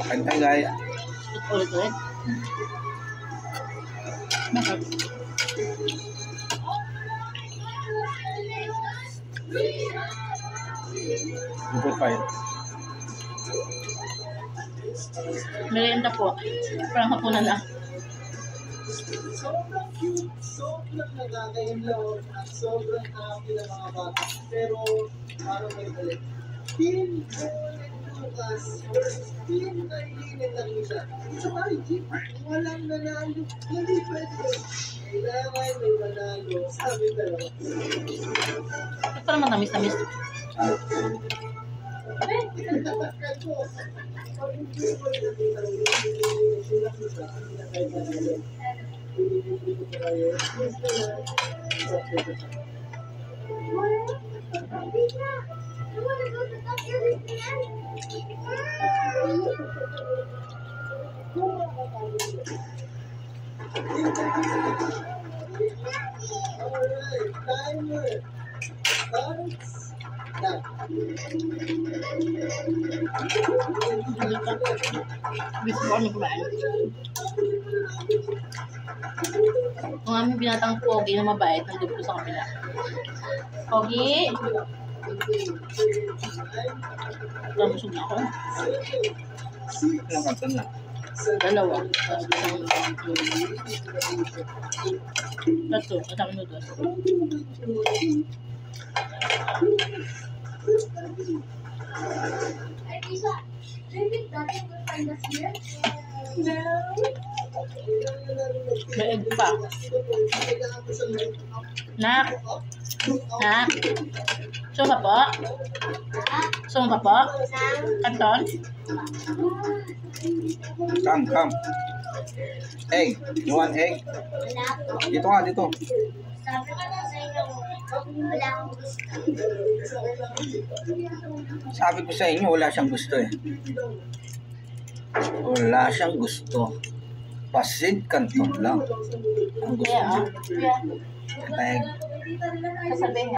Kantay gaya. Ulit-ulit. Bakit? Good fight. Merienda po. Parang hapunan na. Sobrang cute, sobrang nakakainlaw, at sobrang happy ng mga bata. Pero, parang may balik. Team Joel Lucas versus Team Kailin at Alicia. Sa tayo, Jeep, walang nanalo. Hindi pwede. Kailangan may manalo. Sabi dalawa. Ito parang matamis-tamis. Alright, timer starts now. Gusto ko kami kumain. Ang aming binatang pogi na mabait, nandun po sa kapila. Pogi! Busog na ako. Ilang kanton na? Dalawa. Tapos isang tatlo. Kasama noodles. May egg pa. Nak! Nak! Gusto ka po? Gusto ka po? Kanton? Come. Egg. You want egg? Dito nga, dito. Sabi ko na sa inyo, wala akong gusto. Sabi ko sa inyo, wala siyang gusto eh. Wala siyang gusto. Pasid kanton lang. Ang gusto niya. Yeah. Egg. Sasabihin